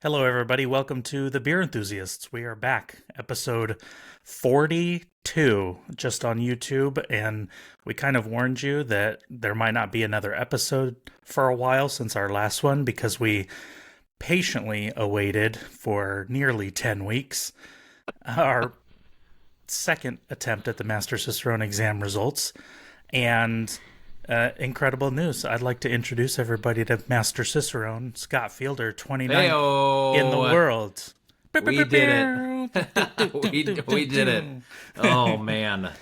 Hello, everybody. Welcome to The Beer Enthusiasts. We are back, episode 42, just on YouTube. And we kind of warned you that there might not be another episode for a while since our last one because we patiently awaited for nearly 10 weeks our second attempt at the Master Cicerone exam results. And incredible news. I'd like to introduce everybody to Master Cicerone, Scott Fielder, 29th in the Heyo, world. we did it. we did it. Oh man. Oh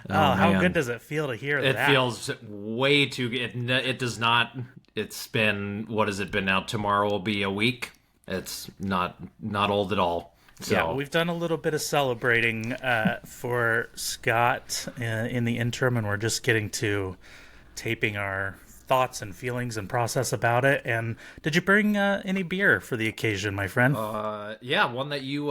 Oh, how good man. does it feel to hear It that? feels way too good. It does not. It's been, what has it been now? Tomorrow will be a week. It's not old at all. Yeah, So we've done a little bit of celebrating for Scott in the interim, and we're just getting to taping our thoughts and feelings and process about it. And did you bring any beer for the occasion, my friend? yeah, one that you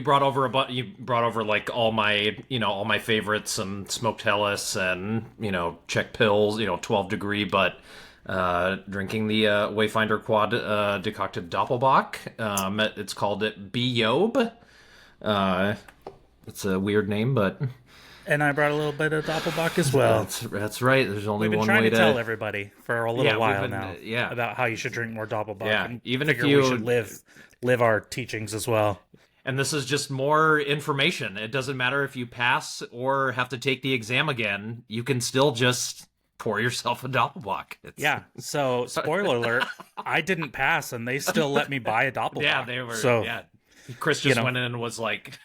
brought over you brought over like all my favorites, some smoked Helles and Czech pills, 12 degree, but drinking the Wayfinder Quad decocted Doppelbock. It's called it Biob. Uh, it's a weird name, but And I brought a little bit of Doppelbock as well. that's right. There's only We've been one trying way to tell everybody for a little yeah, we've while been now yeah. about how you should drink more Doppelbock Yeah, and even if figure we should live our teachings as well. And this is just more information. It doesn't matter if you pass or have to take the exam again. You can still just pour yourself a Doppelbock. Yeah. So spoiler alert, I didn't pass and they still let me buy a Doppelbock. Yeah, they were. So Yeah, Chris just went in and was like,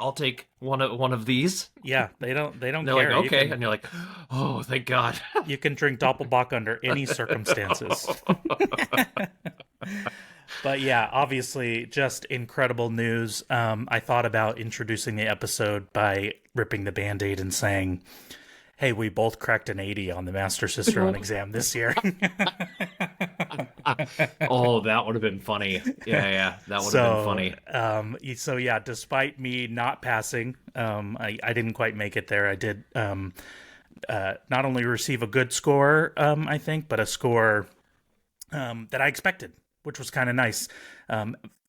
I'll take one of these. yeah, they don't They're care. like, okay, and you're like, oh, thank God. You can drink Doppelbock under any circumstances. But yeah, obviously, just incredible news. I thought about introducing the episode by ripping the Band-Aid and saying, hey, we both cracked an 80 on the Master Cicerone exam this year. Oh, that would have been funny. Yeah, that would have been funny. So yeah, despite me not passing, I didn't quite make it there. I did not only receive a good score, I think, but a score that I expected, which was kind of nice.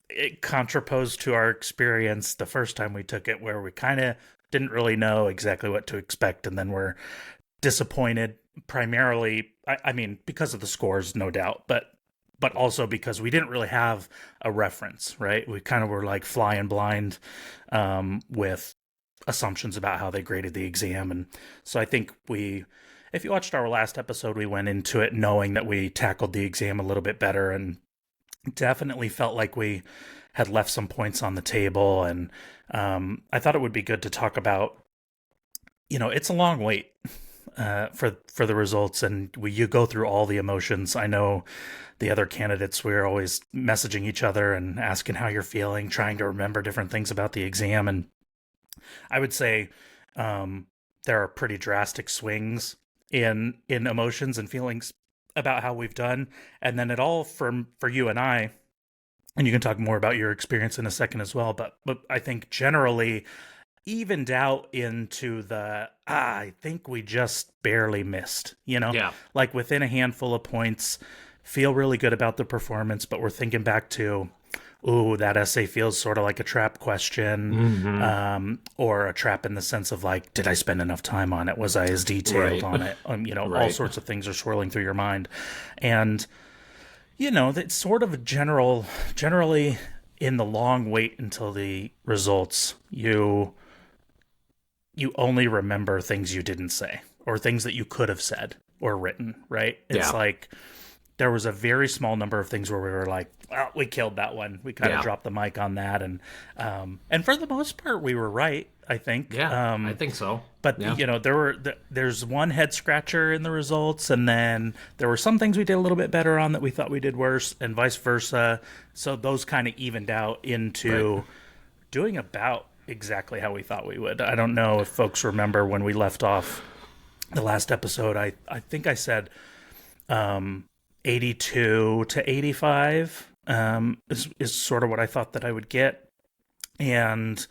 It contraposed to our experience the first time we took it, where we kind of didn't really know exactly what to expect, and then we're disappointed. Primarily, I mean, because of the scores, no doubt, but also because we didn't really have a reference, right? We kind of were like flying blind with assumptions about how they graded the exam, and so I think if you watched our last episode, we went into it knowing that we tackled the exam a little bit better and definitely felt like we had left some points on the table. And I thought it would be good to talk about, it's a long wait for the results, and you go through all the emotions. I know the other candidates, we're always messaging each other and asking how you're feeling, trying to remember different things about the exam. And I would say there are pretty drastic swings in emotions and feelings about how we've done, and then it all for you and I, and you can talk more about your experience in a second as well, but I think generally evened out into the I think we just barely missed, Yeah, like within a handful of points. Feel really good about the performance, but we're thinking back to, ooh, that essay feels sort of like a trap question, or a trap in the sense of like, did I spend enough time on it? Was I as detailed right. on it? All Right. sorts of things are swirling through your mind. And, that's sort of generally in the long wait until the results, you only remember things you didn't say or things that you could have said or written, right? It's Yeah. like, there was a very small number of things where we were like, well, we killed that one. We kind of Yeah. dropped the mic on that. And for the most part, we were right, I think. Yeah, I think so. But, Yeah. there's one head scratcher in the results. And then there were some things we did a little bit better on that we thought we did worse, and vice versa. So those kind of evened out into doing about exactly how we thought we would. I don't know if folks remember when we left off the last episode. I think I said 82 to 85 is sort of what I thought that I would get. And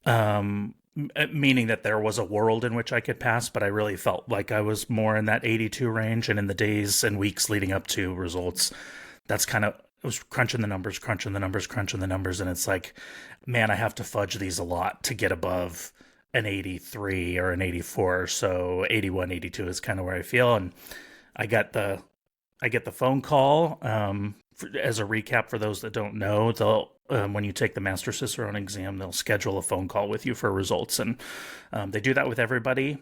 meaning that there was a world in which I could pass, but I really felt like I was more in that 82 range. And in the days and weeks leading up to results, that's kind of was crunching the numbers, crunching the numbers, crunching the numbers, and it's like, man, I have to fudge these a lot to get above an 83 or an 84. So 81, 82 is kind of where I feel. And I got the I get the phone call. As a recap for those that don't know, they'll when you take the Master Cicerone exam, they'll schedule a phone call with you for results, and they do that with everybody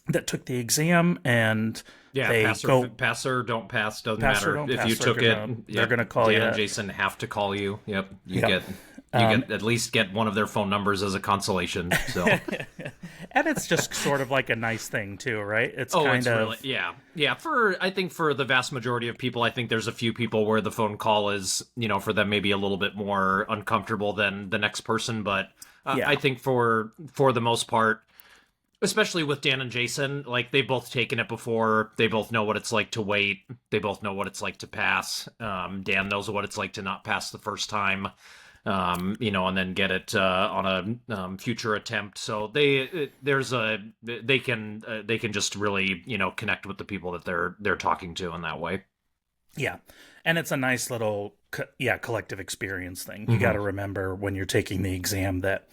that took the exam, and Yeah, they go pass or don't pass, doesn't pass or matter. don't If you pass. took it, They're yep, gonna call Dan you. and Jason have to call you. Yep, Yep. you get at least get one of their phone numbers as a consolation. So, And it's just sort of like a nice thing too, right? It's oh, kind it's of really yeah. For I think for the vast majority of people, I think there's a few people where the phone call is for them maybe a little bit more uncomfortable than the next person, but yeah, I think for the most part, especially with Dan and Jason, like they've both taken it before. They both know what it's like to wait. They both know what it's like to pass. Dan knows what it's like to not pass the first time. And then get it on a future attempt. So they can just really connect with the people that they're talking to in that way. yeah, and it's a nice little collective experience thing. You got Mm-hmm. to remember when you're taking the exam that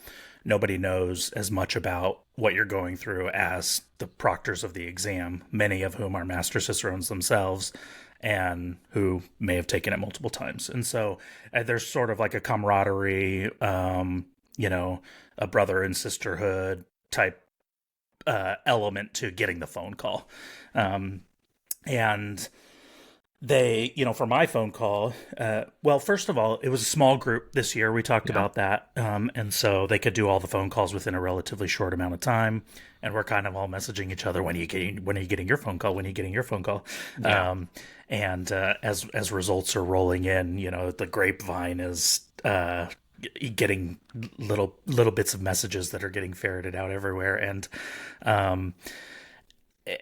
nobody knows as much about what you're going through as the proctors of the exam, many of whom are Master Cicerones themselves and who may have taken it multiple times. And so there's sort of like a camaraderie, a brother and sisterhood type element to getting the phone call. And they, for my phone call, well, first of all, it was a small group this year. We talked Yeah. about that. And so they could do all the phone calls within a relatively short amount of time. And we're kind of all messaging each other, when are you getting your phone call? When are you getting your phone call? Yeah. And as results are rolling in, the grapevine is getting little bits of messages that are getting ferreted out everywhere.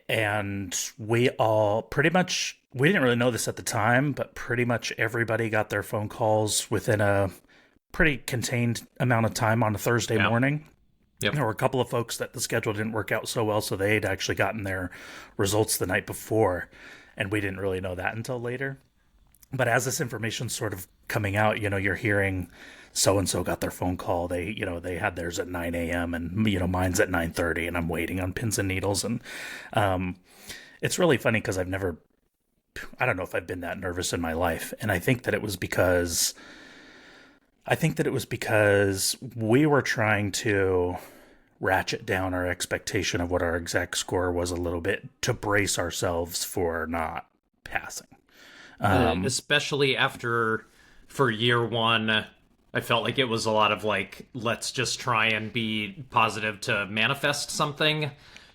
And we all pretty much, we didn't really know this at the time, but pretty much everybody got their phone calls within a pretty contained amount of time on a Thursday Yeah. morning. Yep. There were a couple of folks that the schedule didn't work out so well, so they'd actually gotten their results the night before, and we didn't really know that until later. But as this information's sort of coming out, you're hearing so and so got their phone call. They had theirs at 9 a.m. and mine's at 9:30, and I'm waiting on pins and needles. And it's really funny because I don't know if I've been that nervous in my life, and I think that it was because we were trying to ratchet down our expectation of what our exact score was a little bit to brace ourselves for not passing. Especially after for year one, I felt like it was a lot of like, let's just try and be positive to manifest something.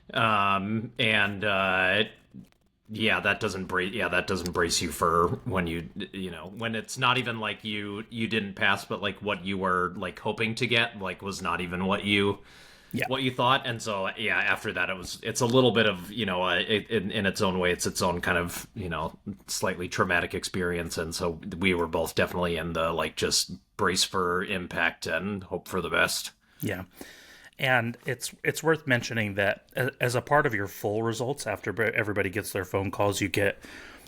And that doesn't brace you for when when it's not even like you didn't pass, but like what you were like hoping to get like was not even Yeah. what you thought. And so after that it's a little bit of in its own way, it's its own kind of slightly traumatic experience. And so we were both definitely in the like just brace for impact and hope for the best. Yeah. And it's worth mentioning that as a part of your full results, after everybody gets their phone calls, you get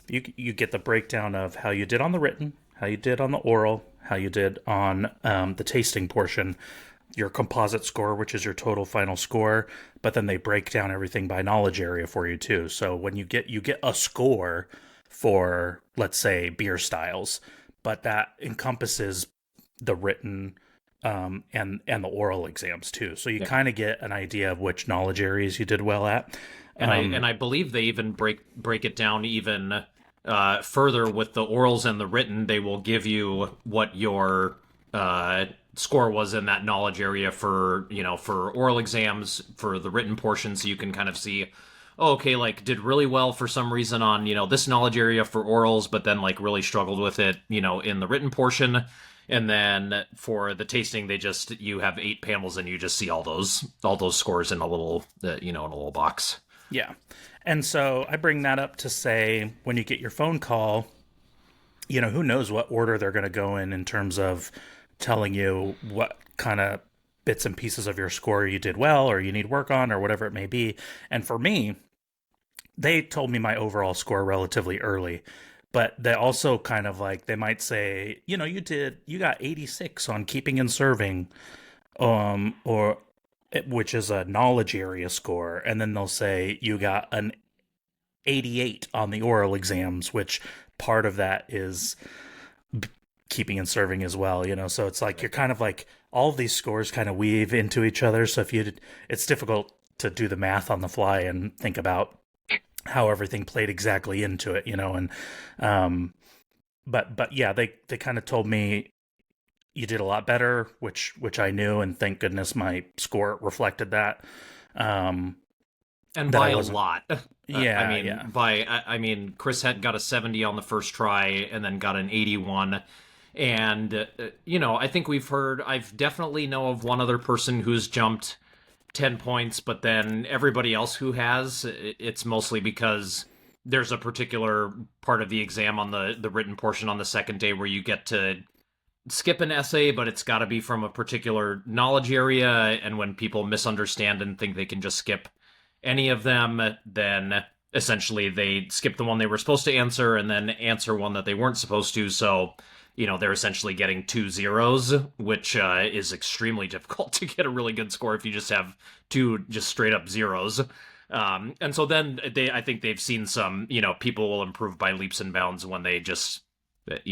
the breakdown of how you did on the written, how you did on the oral, how you did on the tasting portion, your composite score, which is your total final score. But then they break down everything by knowledge area for you too. So when you get a score for, let's say, beer styles, but that encompasses the written and the oral exams too. So you kind of get an idea of which knowledge areas you did well at. And I believe they even break it down even further with the orals and the written. They will give you what your score was in that knowledge area for for oral exams, for the written portion, so you can kind of see, oh, okay, like did really well for some reason on this knowledge area for orals, but then like really struggled with it in the written portion. And then for the tasting, you have 8 panels and you just see all those scores in a little in a little box. Yeah. And so I bring that up to say, when you get your phone call, who knows what order they're going to go in terms of telling you what kind of bits and pieces of your score you did well or you need work on or whatever it may be. And for me, they told me my overall score relatively early, but they also kind of like, they might say, you got 86 on keeping and serving, or which is a knowledge area score, and then they'll say you got an 88 on the oral exams, which part of that is keeping and serving as well, so it's like you're kind of like, all of these scores kind of weave into each other, so it's difficult to do the math on the fly and think about how everything played exactly into it, and but yeah, they kind of told me you did a lot better, which I knew, and thank goodness my score reflected that. Um, And that by I a wasn't. lot. Yeah, yeah, I mean, Chris had got a 70 on the first try and then got an 81. And, I think I've definitely know of one other person who's jumped 10 points, but then everybody else who has, it's mostly because there's a particular part of the exam on the written portion on the second day where you get to skip an essay, but it's got to be from a particular knowledge area. And when people misunderstand and think they can just skip any of them, then essentially they skip the one they were supposed to answer and then answer one that they weren't supposed to. So, they're essentially getting 2 zeros, which is extremely difficult to get a really good score if you just have two just straight up zeros. And so then I think they've seen some, people will improve by leaps and bounds when they just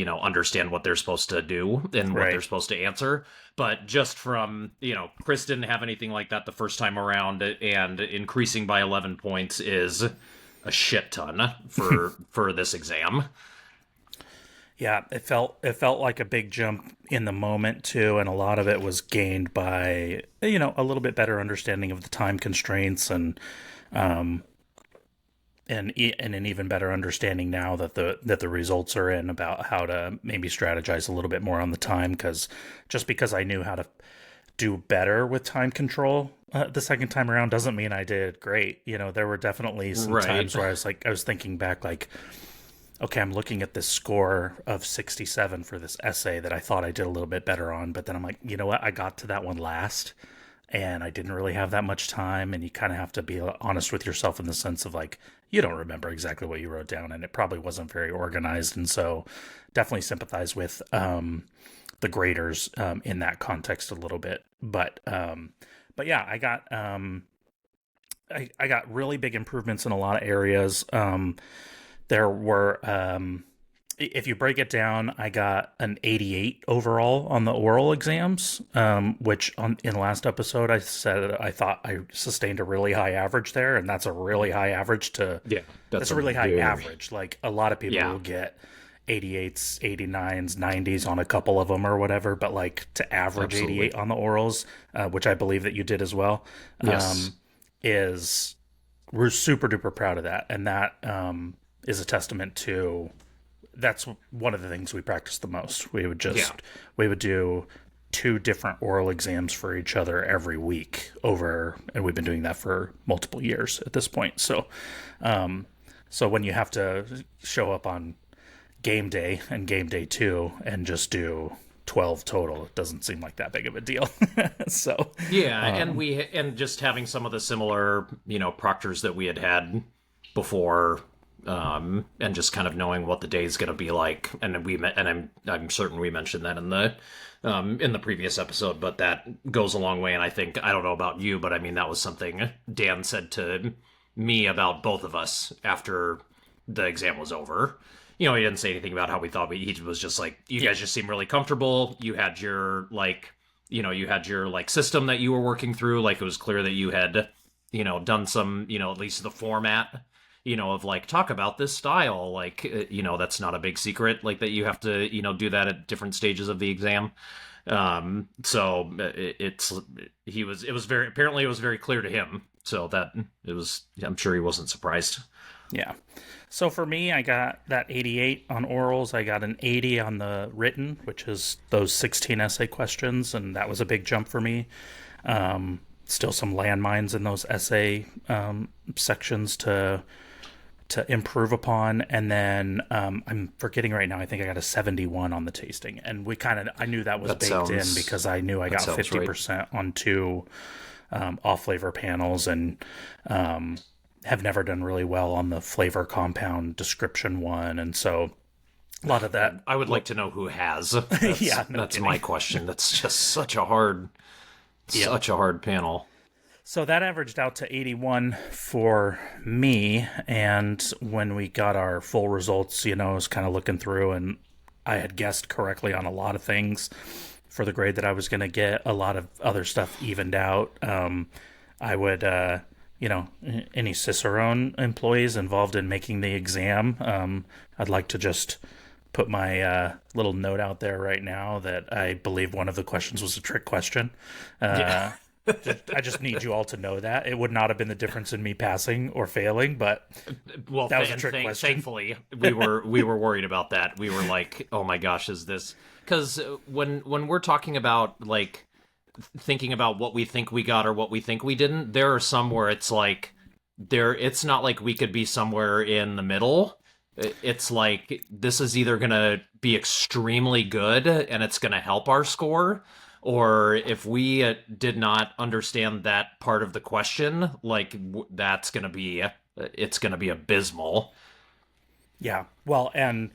understand what they're supposed to do and what they're right. supposed to answer. But just from, Chris didn't have anything like that the first time around, and increasing by 11 points is a shit ton for this exam. Yeah, it felt like a big jump in the moment too, and a lot of it was gained by a little bit better understanding of the time constraints, um, and an even better understanding now that the results are in, about how to maybe strategize a little bit more on the time, because just because I knew how to do better with time control the second time around doesn't mean I did great. There were definitely some Right. times where I was thinking back, like, okay, I'm looking at this score of 67 for this essay that I thought I did a little bit better on, but then I'm like, you know what? I got to that one last, and I didn't really have that much time. And you kind of have to be honest with yourself in the sense of like, you don't remember exactly what you wrote down, and it probably wasn't very organized. And so definitely sympathize with the graders in that context a little bit. But yeah, I got really big improvements in a lot of areas. There were, if you break it down, I got an 88 overall on the oral exams, which in the last episode I said I thought I sustained a really high average there, and that's a really high average to. Yeah, that's That's a a really high very average. Like, a lot of people yeah, will get 88s, 89s, 90s on a couple of them or whatever, but like to average absolutely. 88 on the orals, which I believe that you did as well, Yes. is we're super duper proud of that, and that is a testament to, that's one of the things we practice the most. Yeah. We would do two different oral exams for each other every week over, and we've been doing that for multiple years at this point. So when you have to show up on game day and game day two and just do 12 total, it doesn't seem like that big of a deal. so Yeah, and just having some of the similar, proctors that we had before, and just kind of knowing what the day is going to be like, and I'm certain we mentioned that in the previous episode, but that goes a long way. And I think, I don't know about you, but I mean, that was something Dan said to me about both of us after the exam was over. He didn't say anything about how we thought. He was just like, you yeah, guys just seem really comfortable. You had your like, you had your like system that you were working through. Like, it was clear that you had, done some, at least the format, of like, talk about this style. Like, that's not a big secret. Like, that you have to, do that at different stages of the exam. So it was very, apparently it was very clear to him. So that it was, I'm sure he wasn't surprised. yeah. So for me, I got that 88 on orals. I got an 80 on the written, which is those 16 essay questions, and that was a big jump for me. Still some landmines in those essay sections to improve upon. And then I'm forgetting right now, I think I got a 71 on the tasting, and I knew that was That baked in sounds because I knew I that got sounds right. 50% on two off flavor panels, and have never done really well on the flavor compound description one. And so A lot of that. I would like to know who has. Yeah, no That's my kidding. question. That's just Yep. such a hard panel. So that averaged out to 81 for me. And when we got our full results, I was kind of looking through and I had guessed correctly on a lot of things for the grade that I was going to get. A lot of other stuff evened out. I would, any Cicerone employees involved in making the exam, I'd like to just put my little note out there right now that I believe one of the questions was a trick question. Yeah. I just need you all to know that it would not have been the difference in me passing or failing, but Well, that was a trick question. thankfully, we were worried about that. We were like, "Oh my gosh, is this?" Because when we're talking about like thinking about what we think we got or what we think we didn't, there are some where it's like it's not like we could be somewhere in the middle. It's like this is either gonna be extremely good and it's gonna help our score, or if we did not understand that part of the question, like that's gonna be it's gonna be abysmal. Yeah. Well, and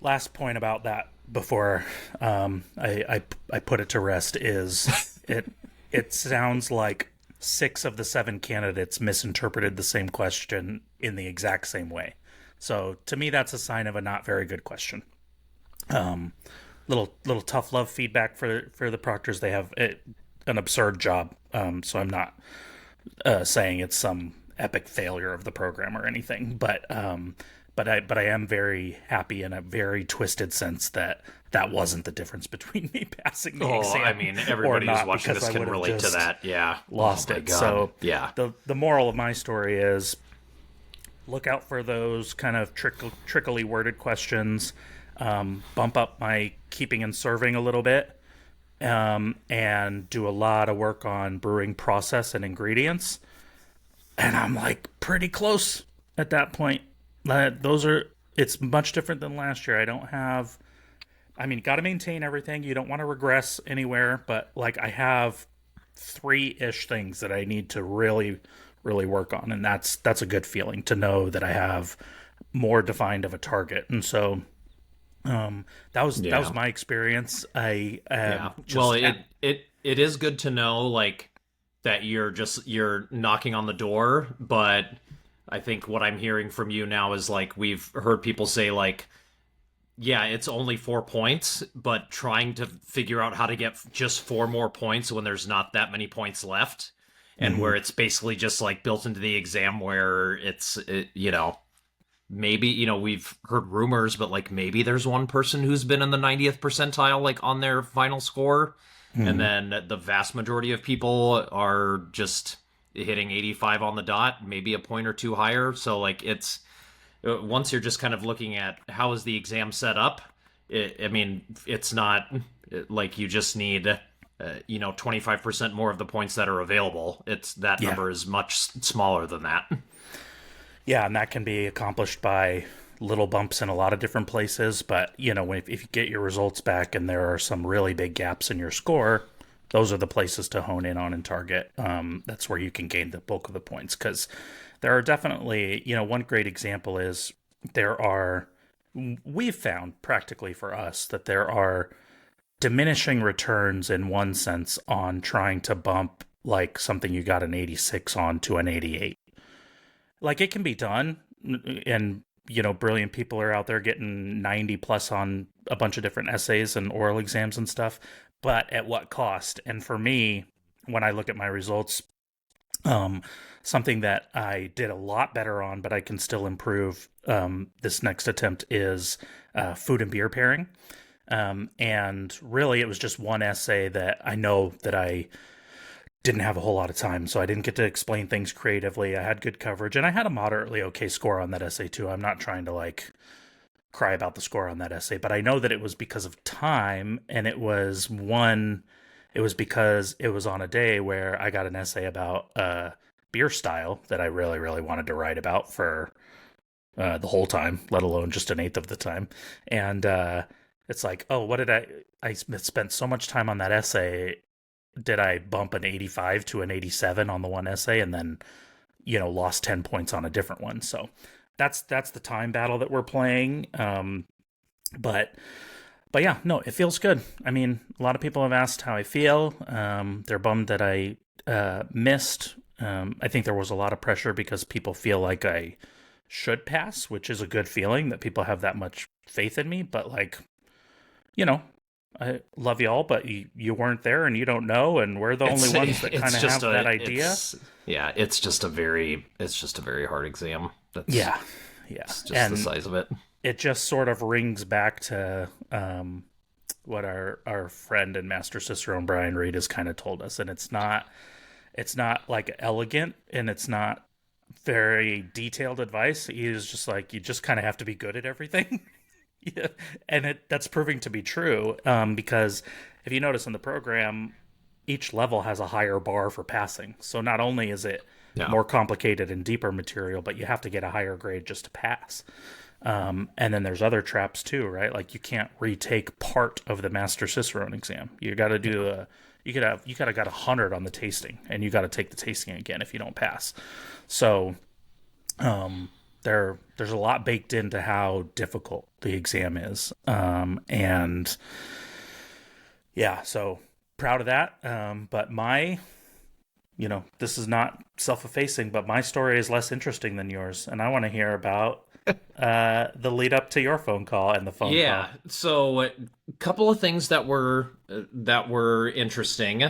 last point about that before I put it to rest is it sounds like 6 of the 7 candidates misinterpreted the same question in the exact same way. So to me, that's a sign of a not very good question. Little tough love feedback for the proctors. They have an absurd job. So I'm not saying it's some epic failure of the program or anything, but I am very happy in a very twisted sense that that wasn't the difference between me passing the Oh, I exam mean, or everybody who's not, watching because this I can would have relate to just that. Yeah. Oh lost my it. god. So Yeah. the moral of my story is look out for those kind of trickly worded questions. Bump up my keeping and serving a little bit, and do a lot of work on brewing process and ingredients. And I'm like pretty close at that point. Those are it's much different than last year. I don't have. I mean, got to maintain everything. You don't want to regress anywhere, but like I have 3-ish things that I need to really work on, and that's a good feeling to know that I have more defined of a target. And so that was Yeah. my experience. I Yeah. Well, just it is good to know like that you're knocking on the door, but I think what I'm hearing from you now is like we've heard people say like yeah, it's only 4 points, but trying to figure out how to get just 4 more points when there's not that many points left, and mhm. where it's basically just like built into the exam where maybe we've heard rumors, but like maybe there's one person who's been in the 90th percentile like on their final score, and Mhm. then the vast majority of people are just hitting 85 on the dot, maybe a point or two higher. So like it's once you're just kind of looking at how is the exam set up, I mean, it's not like you just need 25% more of the points that are available. It's that Yeah. number is much smaller than that. Yeah, and that can be accomplished by little bumps in a lot of different places. But if you get your results back and there are some really big gaps in your score, those are the places to hone in on and target. That's where you can gain the bulk of the points, because there are definitely, one great example is there are. We've found practically for us that there are diminishing returns in one sense on trying to bump like something you got an 86 on to an 88. Like it can be done, and brilliant people are out there getting 90 plus on a bunch of different essays and oral exams and stuff, but at what cost? And for me, when I look at my results, um, something that I did a lot better on, but I can still improve this next attempt is food and beer pairing. And really, it was just one essay that I know that I didn't have a whole lot of time, so I didn't get to explain things creatively. I had good coverage, and I had a moderately okay score on that essay too. I'm not trying to like cry about the score on that essay, but I know that it was because of time, and it was because it was on a day where I got an essay about beer style that I really, really wanted to write about for the whole time, let alone just an eighth of the time. And it's like, oh, what did I spent so much time on that essay. Did I bump an 85 to an 87 on the one essay and then, lost 10 points on a different one? So that's the time battle that we're playing. But yeah, no, it feels good. I mean, a lot of people have asked how I feel. They're bummed that I missed. I think there was a lot of pressure because people feel like I should pass, which is a good feeling that people have that much faith in me. But like, you know, I love y'all, but you weren't there and you don't know, and we're the only ones that kind it's of have just that a idea. yeah, it's just a very hard exam. That's Yeah, yeah, it's just the and size of it. it just sort of rings back to what our friend and Master Cicerone Brian Reed has kind of told us, and it's not like elegant and it's not very detailed advice. He is just like you just kind of have to be good at everything. Yeah, and that's proving to be true because if you notice in the program, each level has a higher bar for passing. So not only is it Yeah. more complicated and deeper material, but you have to get a higher grade just to pass. And then there's other traps too, right? Like you can't retake part of the Master Cicerone exam. You got to do a you gotta got 100 on the tasting, and you got to take the tasting again if you don't pass. So there's a lot baked into how difficult the exam is, and yeah, so proud of that. But this is not self-effacing, but my story is less interesting than yours, and I want to hear about the lead up to your phone call and the phone Yeah. call. So a couple of things that were interesting.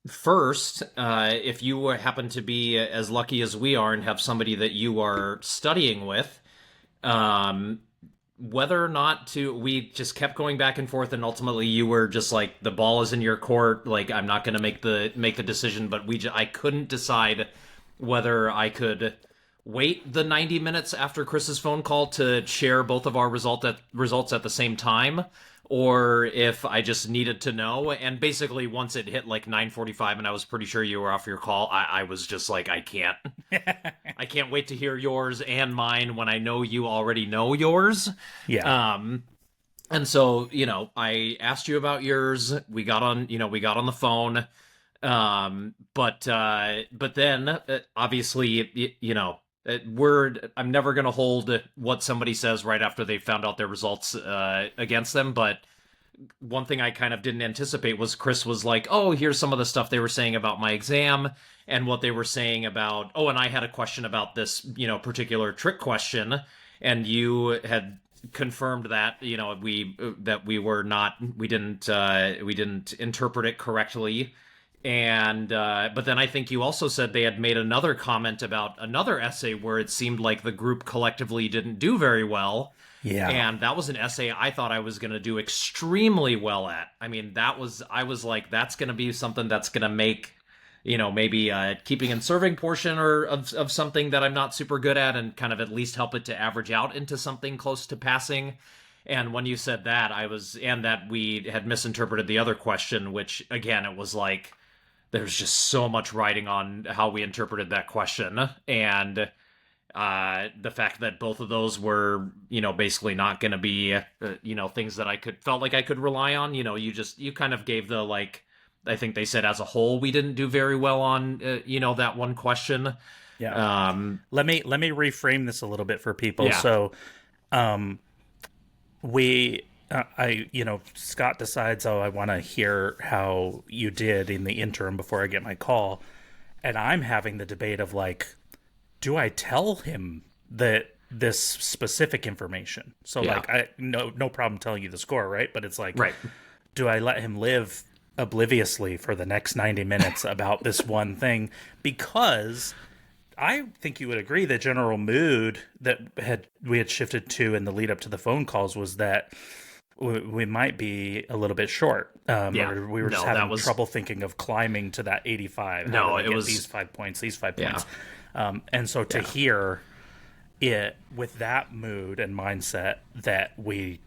First, if you happen to be as lucky as we are and have somebody that you are studying with, um, whether or not to, we just kept going back and forth, and ultimately you were just like, the ball is in your court. Like, I'm not going to make the decision, but I couldn't decide whether I could wait the 90 minutes after Chris's phone call to share both of our results at the same time, or if I just needed to know. And basically, once it hit like 9:45 and I was pretty sure you were off your call, I was just like, I can't wait to hear yours and mine when I know you already know yours. Yeah, Um, and so, I asked you about yours. We got on the phone. But then obviously, I'm never going to hold what somebody says right after they found out their results against them. But one thing I kind of didn't anticipate was Chris was like, "Oh, here's some of the stuff they were saying about my exam and what they were saying about." Oh, and I had a question about this, particular trick question, and you had confirmed that we didn't interpret it correctly. And but then I think you also said they had made another comment about another essay where it seemed like the group collectively didn't do very well. yeah, And that was an essay I thought I was going to do extremely well at. I mean, I was like, that's going to be something that's going to make, maybe keeping and serving portion or of something that I'm not super good at, and kind of at least help it to average out into something close to passing. And when you said that, and that we had misinterpreted the other question, which again, it was like, there's just so much writing on how we interpreted that question. And the fact that both of those were, basically not going to be, things that felt like I could rely on. You kind of gave the, like, I think they said as a whole we didn't do very well on, that one question. yeah. Um, Let me reframe this a little bit for people. yeah, So, we Scott decides, oh, I want to hear how you did in the interim before I get my call, and I'm having the debate of like, do I tell him that this specific information? So yeah, like, I no problem telling you the score, right? But it's like, right. do I let him live obliviously for the next 90 minutes about this one thing? Because I think you would agree the general mood that we had shifted to in the lead up to the phone calls was that we might be a little bit short. Yeah, Or we were just no, that having was trouble thinking of climbing to that 85. How no, do I it get was these 5 points, these 5 yeah, points? And so to yeah, hear it with that mood and mindset that we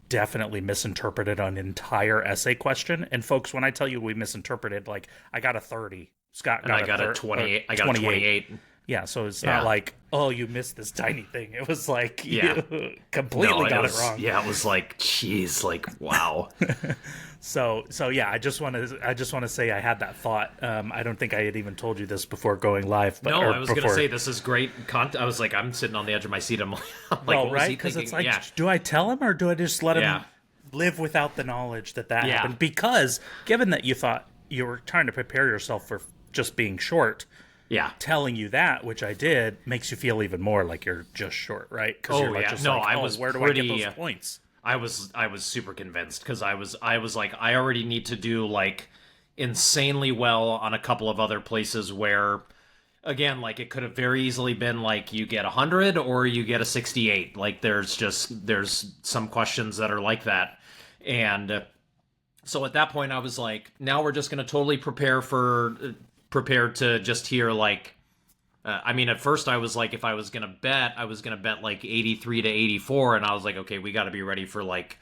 definitely misinterpreted an entire essay question. And folks, when I tell you we misinterpreted, like I got a 30, Scott and got I got a 28. I got a 28. Yeah, so it's not Yeah. like, oh, you missed this tiny thing. It was like Yeah. you No, completely got it wrong. it was like, geez, like, wow. So yeah, I just want to say I had that thought. I don't think I had even told you this before going live, but No, or I was gonna before. say this is great content. I was like, I'm sitting on the edge of my seat. I'm like, Well, what was right? he Because thinking? it's like, Yeah, do I tell him or do I just let yeah, him live without the knowledge that that yeah, happened? Because given that you thought you were trying to prepare yourself for just being short, yeah. telling you that, which I did, makes you feel even more like you're just short, right? Because you're Oh like yeah. just No, like, I oh, was where do I get pretty. those points? I was super convinced because I was like, I already need to do like insanely well on a couple of other places where, again, like it could have very easily been like you get 100 or you get a 68. Like there's some questions that are like that, and so at that point I was like, now we're just gonna totally prepare to just hear like. I mean, at first I was like, if I was gonna bet, I was gonna bet like 83 to 84, and I was like, okay, we got to be ready for like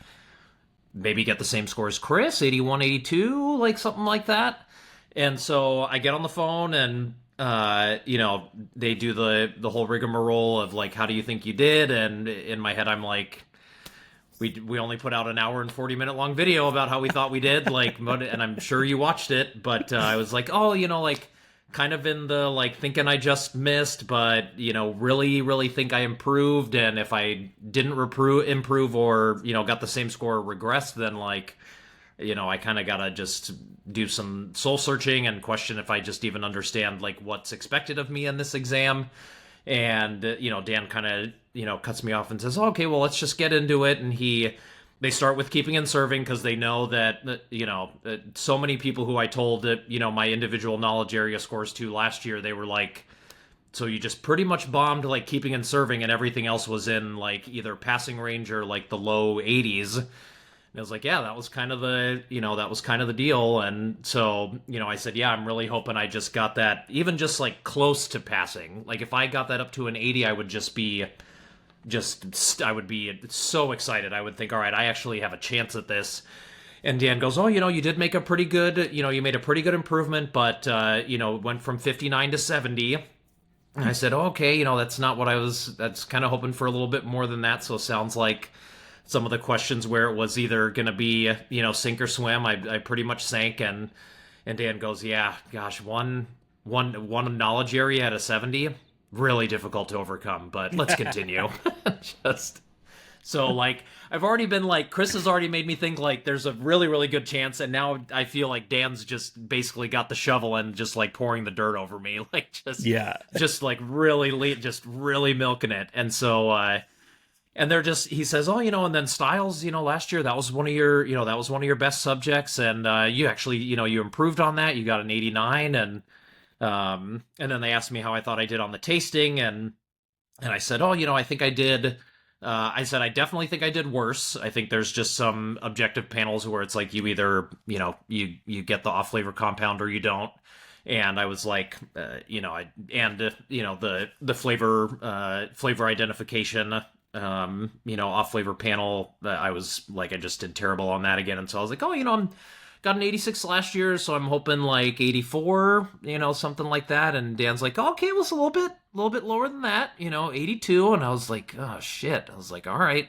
maybe get the same score as Chris, 81, 82, like something like that. And so I get on the phone and they do the whole rigmarole of like, how do you think you did? And in my head, I'm like, we only put out an hour and 40-minute long video about how we thought we did, like, and I'm sure you watched it, but I was like, oh, like kind of in the like thinking I just missed, but really, really think I improved, and if I didn't improve or got the same score or regressed, then like I kind of gotta just do some soul searching and question if I just even understand like what's expected of me in this exam. And Dan kind of cuts me off and says, oh, okay, well, let's just get into it. And they start with keeping and serving because they know that so many people who I told that my individual knowledge area scores to last year, they were like, so you just pretty much bombed like keeping and serving, and everything else was in like either passing range or like the low 80s. And I was like, yeah, that was kind of the deal. And so, I said, yeah, I'm really hoping I just got that even just like close to passing. Like if I got that up to an 80, I would I would be so excited. I would think, all right, I actually have a chance at this. And Dan goes, oh, you did make a pretty good, you made a pretty good improvement, but, went from 59 to 70. And I said, oh, okay, that's not what that's kind of hoping for a little bit more than that. So it sounds like some of the questions where it was either going to be, sink or swim, I pretty much sank. And Dan goes, yeah, gosh, one knowledge area at a 70, really difficult to overcome, but let's continue. Just so like I've already been like, Chris has already made me think like there's a really, really good chance, and now I feel like Dan's just basically got the shovel and just like pouring the dirt over me, like Yeah. just like just really milking it. And so and they're just, he says, oh, and then Styles, last year that was one of your best subjects, and you actually, you improved on that. You got an 89, and then they asked me how I thought I did on the tasting, and I said, oh, I think I did. I said I definitely think I did worse. I think there's just some objective panels where it's like you either, you get the off flavor compound or you don't. And I was like, the flavor identification, off flavor panel. I was like, I just did terrible on that again. And so I was like, oh, I'm got an 86 last year, so I'm hoping like 84, something like that. And Dan's like, oh, okay, well, it's a little bit lower than that, 82. And I was like, oh shit. I was like, all right.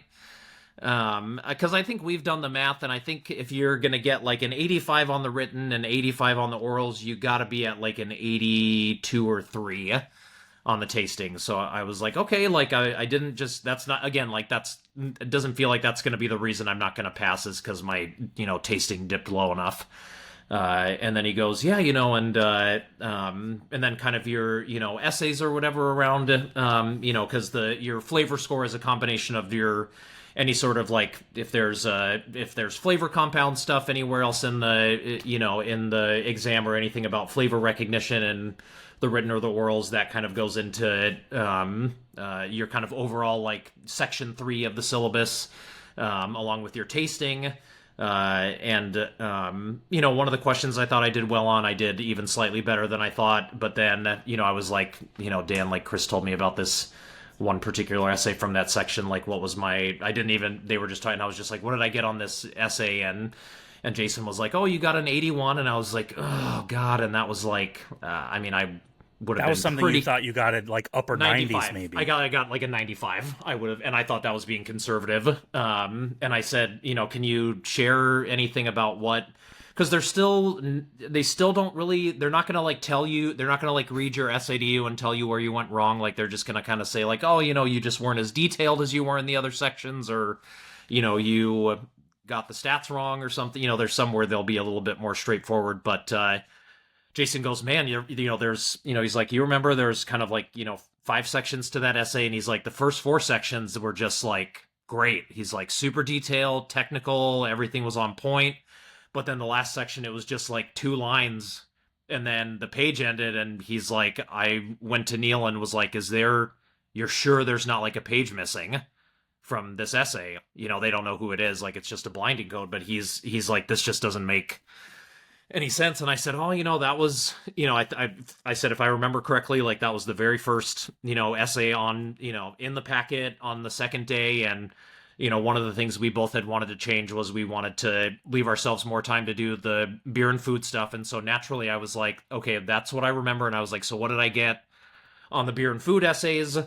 Because I think we've done the math, and I think if you're gonna get like an 85 on the written and 85 on the orals, you gotta be at like an 82 or 3 on the tasting. So I was like, okay, like I didn't just, that's not, again, like it doesn't feel like that's going to be the reason I'm not going to pass, is because my, tasting dipped low enough. And then he goes, yeah, and then kind of your, essays or whatever around, because your flavor score is a combination of your, any sort of like, if there's flavor compound stuff anywhere else in the, in the exam, or anything about flavor recognition and the written or the orals, that kind of goes into your kind of overall like section 3 of the syllabus, along with your tasting. And one of the questions I thought I did well on, I did even slightly better than I thought. But then, I was like, Dan, like Chris told me about this one particular essay from that section. Like, what was they were just talking, I was just like, what did I get on this essay? And Jason was like, oh, you got an 81. And I was like, oh God. And that was like, I would have That was been something you pretty. thought you got at like upper 90s, 95. I maybe. got I got like a 95. I would have, and I thought that was being conservative. And I said, can you share anything about what? Because they still don't really. They're not gonna like tell you. They're not gonna like read your essay to you and tell you where you went wrong. Like they're just gonna kind of say like, oh, you just weren't as detailed as you were in the other sections, or you got the stats wrong or something. There's somewhere they'll be a little bit more straightforward, but. Jason goes, man, there's, he's like, you remember there's kind of like, 5 sections to that essay. And he's like, the first 4 sections were just like, great. He's like, super detailed, technical, everything was on point. But then the last section, it was just like 2 lines. And then the page ended. And he's like, I went to Neil and was like, you're sure there's not like a page missing from this essay? They don't know who it is. Like, it's just a blinding code. But he's like, this just doesn't make any sense. And I said, oh, that was, I said, if I remember correctly, like that was the very first, essay on, in the packet on the second day. And, one of the things we both had wanted to change was we wanted to leave ourselves more time to do the beer and food stuff. And so naturally I was like, okay, that's what I remember. And I was like, so what did I get on the beer and food essays?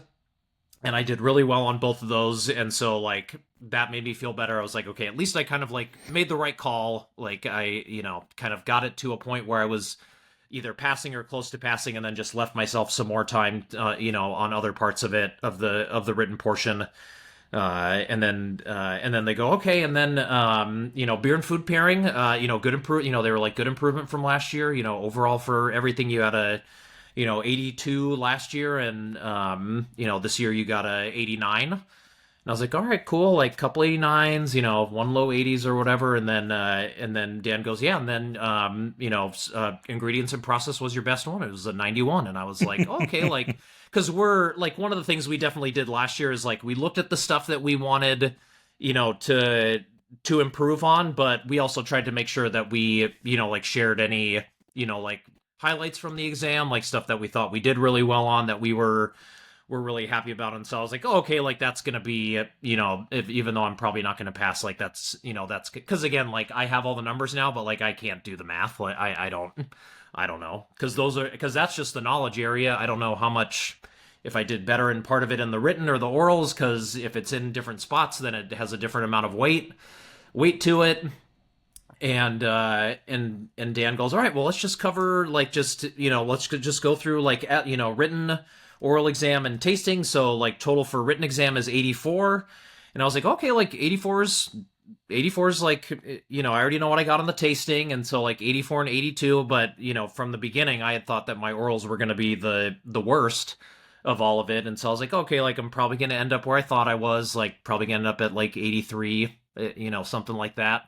And I did really well on both of those. And so like that made me feel better. I was like, okay, at least I kind of like made the right call. Like I, kind of got it to a point where I was either passing or close to passing, and then just left myself some more time, on other parts of it, of the written portion. And then they go, okay. And then, beer and food pairing, good they were like good improvement from last year, overall for everything. You had a, 82 last year, and this year you got a 89. And I was like, all right, cool, like couple 89s, one low 80s or whatever. And then Dan goes, yeah, and then ingredients and process was your best one. It was a 91. And I was like, okay, like, because we're like, one of the things we definitely did last year is like we looked at the stuff that we wanted, to improve on, but we also tried to make sure that we, like shared any, like highlights from the exam, like stuff that we thought we did really well on, that we were really happy about. And so I was like, oh, okay, like that's gonna be, even though I'm probably not gonna pass, like that's because again, like I have all the numbers now, but like I can't do the math. Like I don't know, because that's just the knowledge area. I don't know how much, if I did better in part of it in the written or the orals, because if it's in different spots, then it has a different amount of weight to it. And Dan goes, all right, well, let's just cover like let's just go through like written, oral exam, and tasting. So like total for written exam is 84. And I was like, okay, like 84's like, I already know what I got on the tasting. And so like 84 and 82, but from the beginning I had thought that my orals were going to be the worst of all of it. And so I was like, okay, like I'm probably going to end up where I thought I was, like probably going to end up at like 83, something like that.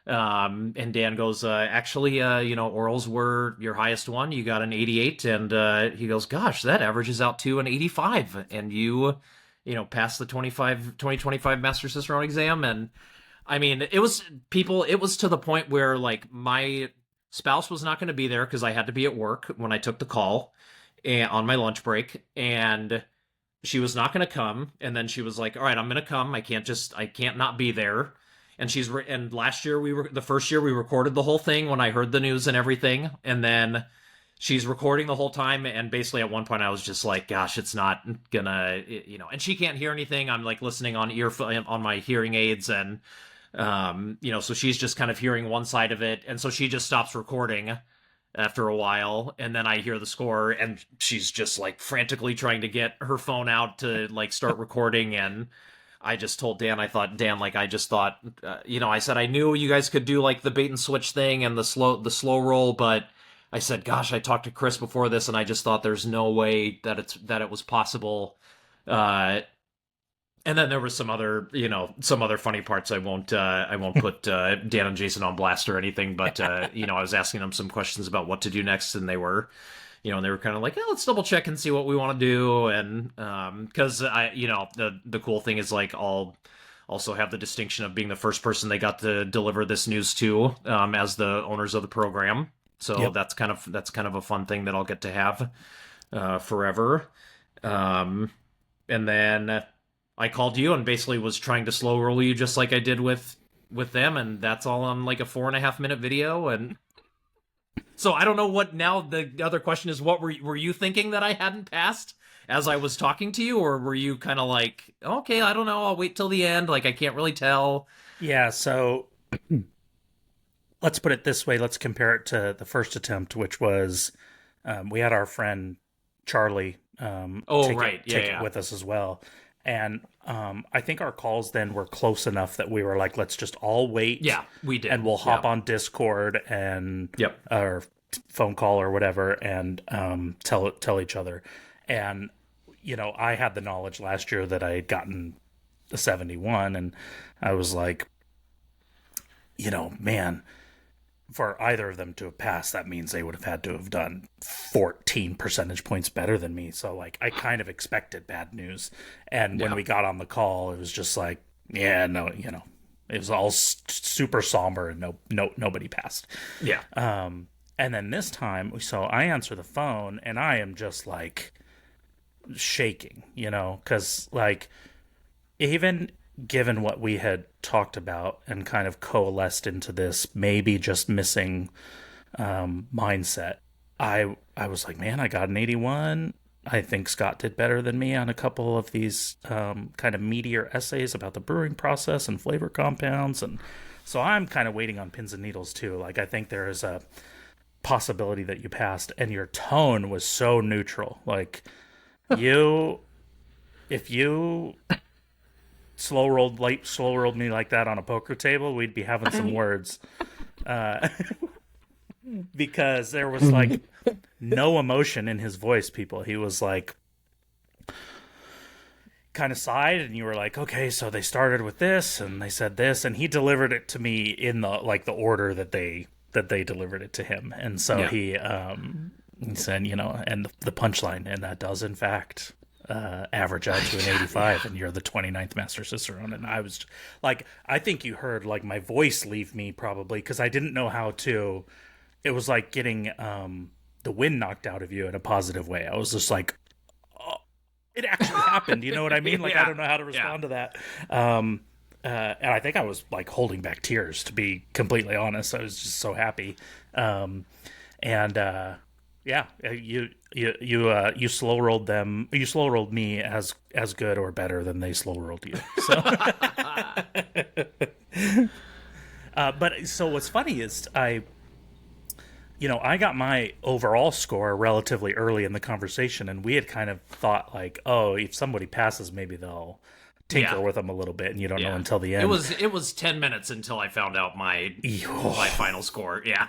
And Dan goes, actually, orals were your highest one. You got an 88. And he goes, gosh, that averages out to an 85. And you passed the 2025 Master Cicerone exam. And I mean, it was to the point where like my spouse was not going to be there because I had to be at work when I took the call and on my lunch break. And she was not going to come. And then she was like, all right, I'm going to come. I can't not be there. And and last year the first year we recorded the whole thing when I heard the news and everything. And then she's recording the whole time. And basically at one point I was just like, gosh, it's not gonna, and she can't hear anything. I'm like listening on my hearing aids. And, so she's just kind of hearing one side of it. And so she just stops recording after a while. And then I hear the score and she's just like frantically trying to get her phone out to like start recording. And I just told Dan, I said, I knew you guys could do like the bait and switch thing and the slow roll, but I said, gosh, I talked to Chris before this and I just thought there's no way that it was possible. And then there was some other funny parts. I won't put Dan and Jason on blast or anything, but I was asking them some questions about what to do next, and they were kind of like, yeah, let's double check and see what we want to do. And because the cool thing is like I'll also have the distinction of being the first person they got to deliver this news to as the owners of the program. So Yep. that's kind of a fun thing that I'll get to have forever. And then I called you and basically was trying to slow roll you just like I did with them, and that's all on like a 4.5 minute video. And So I don't know what now. The other question is, what were you thinking that I hadn't passed as I was talking to you, or were you kind of like, okay, I don't know, I'll wait till the end. Like I can't really tell. Yeah, so let's put it this way. Let's compare it to the first attempt, which was we had our friend Charlie Oh take it right, yeah, take it yeah, with us as well, and I think our calls then were close enough that we were like, let's just all wait, yeah. We and did. we'll hop Yeah. on Discord and Yep. or phone call or whatever, and tell each other. And I had the knowledge last year that I had gotten a 71, and I was like, man, for either of them to have passed, that means they would have had to have done 14 percentage points better than me. So, like, I kind of expected bad news. And when Yeah. we got on the call, it was just like, yeah, no, it was all super somber, and nobody passed. Yeah. And then this time, so I answer the phone, and I am just like shaking, because like even given what we had talked about and kind of coalesced into this maybe just missing mindset, I was like, man, I got an 81. I think Scott did better than me on a couple of these kind of meatier essays about the brewing process and flavor compounds, and so I'm kind of waiting on pins and needles too. Like, I think there is a possibility that you passed, and your tone was so neutral. Like, you, if you slow rolled me like that on a poker table, we'd be having some words. Uh, because there was like no emotion in his voice, people. He was like kind of sighed, and you were like, okay, so they started with this and they said this, and he delivered it to me in the order that they delivered it to him. And so Yeah. he said, and the punchline, and that does in fact average out to an 85, and you're the 29th Master Cicerone. And I was like, I think you heard like my voice leave me, probably because I didn't know how to. It was like getting the wind knocked out of you in a positive way. I was just like, oh, it actually happened. You know what I mean? Like, I Yeah. don't know how to Yeah. respond to that. And I think I was like holding back tears, to be completely honest. I was just so happy. And yeah, you slow rolled them. You slow rolled me as good or better than they slow rolled you. So, but so what's funny is I got my overall score relatively early in the conversation, and we had kind of thought like, oh, if somebody passes, maybe they'll tinker Yeah. with them a little bit, and you don't know Yeah. until the end. It was 10 minutes until I found out my final score. Yeah.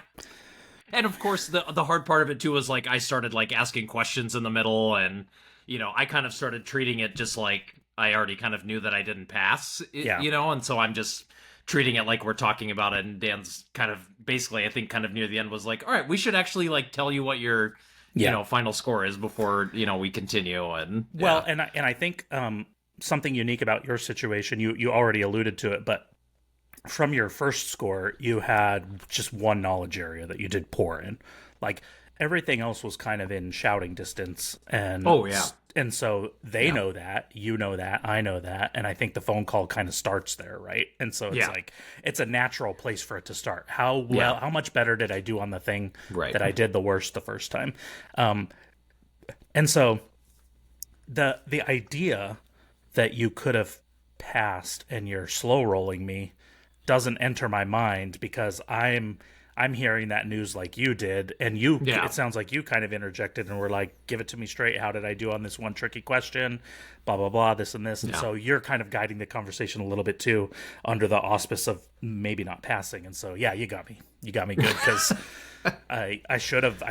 And of course the hard part of it too was like I started like asking questions in the middle, and I kind of started treating it just like I already kind of knew that I didn't pass, Yeah. and so I'm just treating it like we're talking about it, and Dan's kind of basically I think kind of near the end was like, all right, we should actually like tell you what your Yeah. final score is before we continue. And Well, yeah. and I think something unique about your situation, you already alluded to it, but from your first score, you had just one knowledge area that you did poor in. Like, everything else was kind of in shouting distance, and Oh, yeah. and so they Yeah. know that, you know that, I know that, and I think the phone call kind of starts there, right? And so it's Yeah. like it's a natural place for it to start. Yeah. How much better did I do on the thing Right. that I did the worst the first time? And so the idea that you could have passed and you're slow rolling me doesn't enter my mind, because I'm hearing that news like you did, and Yeah. it sounds like you kind of interjected and were like, give it to me straight, how did I do on this one tricky question, blah blah blah, this and this. And Yeah. so you're kind of guiding the conversation a little bit too, under the auspice of maybe not passing. And so yeah, you got me good, because I should have,